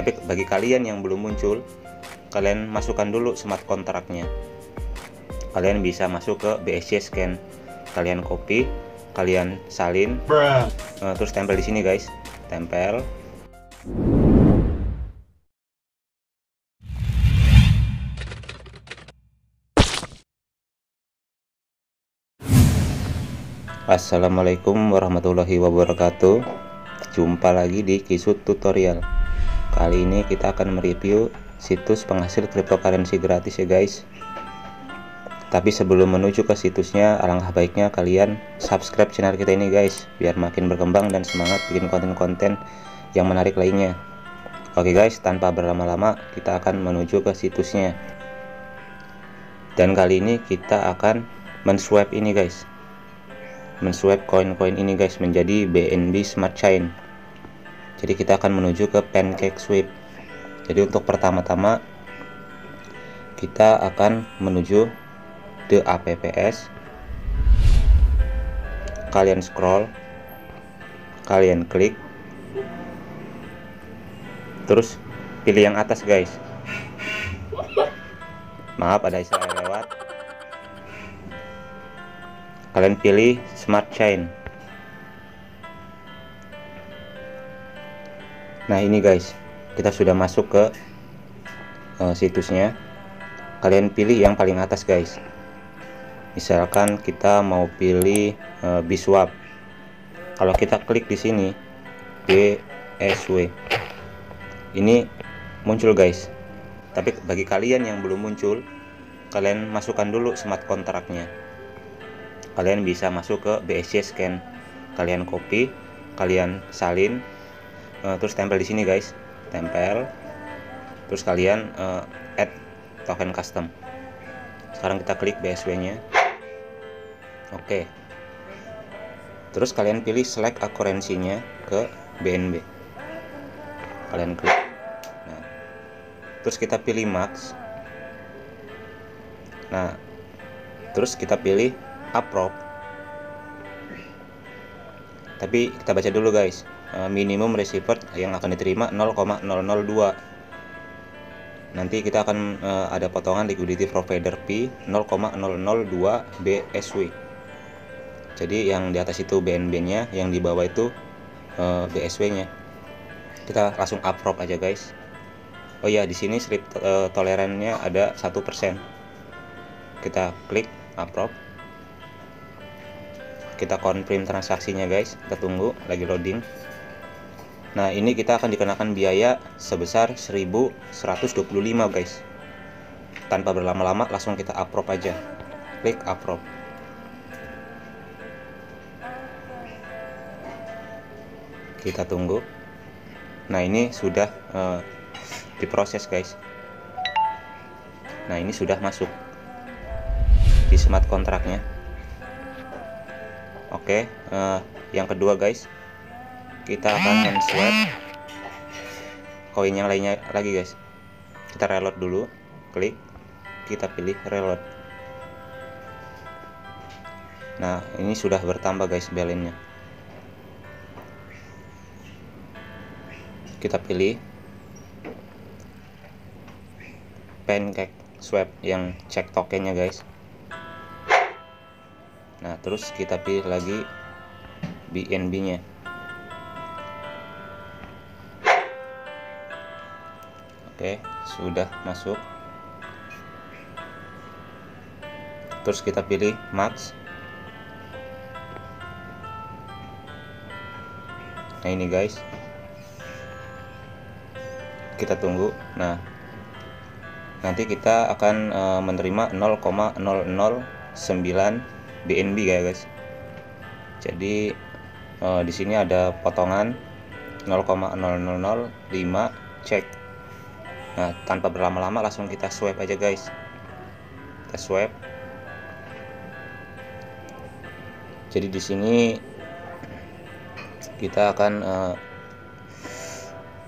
Tapi bagi kalian yang belum muncul, kalian masukkan dulu smart kontraknya. Kalian bisa masuk ke BSC scan, kalian copy, kalian salin, terus tempel di sini guys, tempel. Assalamualaikum warahmatullahi wabarakatuh. Jumpa lagi di Kisut Tutorial. Kali ini kita akan mereview situs penghasil cryptocurrency gratis ya guys. Tapi sebelum menuju ke situsnya, alangkah baiknya kalian subscribe channel kita ini guys, biar makin berkembang dan semangat bikin konten-konten yang menarik lainnya. Oke guys, tanpa berlama-lama kita akan menuju ke situsnya. Dan kali ini kita akan men-swap ini guys, men-swap koin-koin ini guys menjadi BNB Smart Chain. Jadi kita akan menuju ke PancakeSwap. Jadi untuk pertama-tama kita akan menuju the apps. Kalian scroll, kalian klik, terus pilih yang atas guys. Maaf ada istilah lewat. Kalian pilih Smart Chain. Nah ini guys, kita sudah masuk ke situsnya. Kalian pilih yang paling atas guys. Misalkan kita mau pilih Biswap. Kalau kita klik di sini BSW, ini muncul guys. Tapi bagi kalian yang belum muncul, kalian masukkan dulu smart kontraknya. Kalian bisa masuk ke BSC scan, kalian copy, kalian salin, terus tempel di sini guys, tempel, terus kalian add token custom. Sekarang kita klik BSW nya. Oke, terus kalian pilih select currency-nya ke BNB, kalian klik. Nah, terus kita pilih max. Nah, terus kita pilih approve. Tapi kita baca dulu guys, minimum received yang akan diterima 0,002. Nanti kita akan ada potongan liquidity provider fee 0,002 BSW. Jadi yang di atas itu BNB nya, yang di bawah itu BSW nya. Kita langsung approve aja guys. Oh ya, di sini slip tolerannya ada 1%. Kita klik approve. Kita confirm transaksinya guys, kita tunggu lagi loading. Nah ini kita akan dikenakan biaya sebesar 1125 guys. Tanpa berlama-lama langsung kita approve aja, klik approve. Kita tunggu. Nah ini sudah diproses guys. Nah ini sudah masuk di smart kontraknya. Oke, yang kedua guys, kita akan men-swap koin yang lainnya lagi guys. Kita reload dulu, klik, kita pilih reload. Nah ini sudah bertambah guys balance-nya. Kita pilih PancakeSwap yang cek tokennya guys. Nah terus kita pilih lagi BNB nya. Oke, sudah masuk. Terus kita pilih max. Nah ini guys, kita tunggu. Nah nanti kita akan menerima 0,009 BNB guys. Jadi di sini ada potongan 0,0005 cek. Nah tanpa berlama-lama langsung kita swipe aja guys. Kita swipe. Jadi di sini kita akan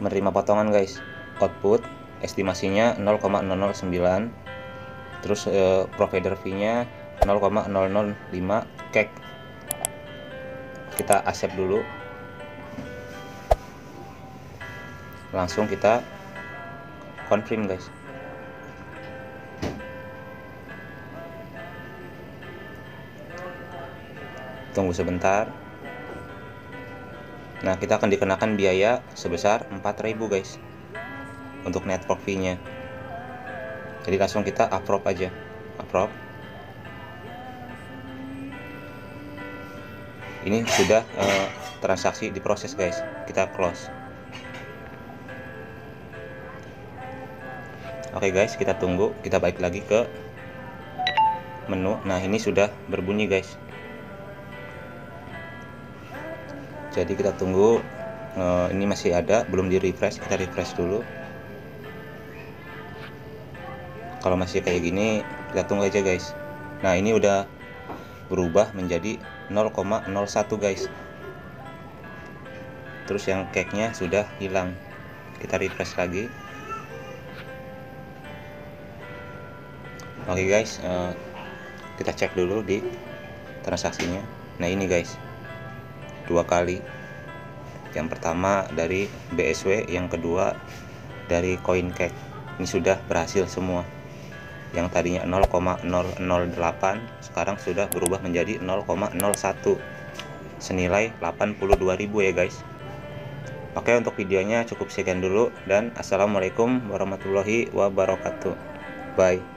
menerima potongan guys. Output estimasinya 0,009. Terus provider fee-nya 0,005 cek. Kita accept dulu, langsung kita confirm guys. Tunggu sebentar. Nah, kita akan dikenakan biaya sebesar 4.000 guys untuk network fee nya. Jadi langsung kita approve aja, approve. Ini sudah transaksi diproses guys, kita close. Oke guys, kita tunggu, kita balik lagi ke menu. Nah, ini sudah berbunyi guys. Jadi kita tunggu, ini masih ada, belum di refresh, kita refresh dulu. Kalau masih kayak gini, kita tunggu aja guys. Nah, ini udah berubah menjadi 0,01 guys. Terus yang cake-nya sudah hilang. Kita refresh lagi. Oke guys, kita cek dulu di transaksinya. Nah, ini guys, 2 kali. Yang pertama dari BSW, yang kedua dari CoinCake. Ini sudah berhasil semua. Yang tadinya 0,008 sekarang sudah berubah menjadi 0,01 senilai 82.000 ya guys. Oke, untuk videonya cukup sekian dulu, dan assalamualaikum warahmatullahi wabarakatuh. Bye.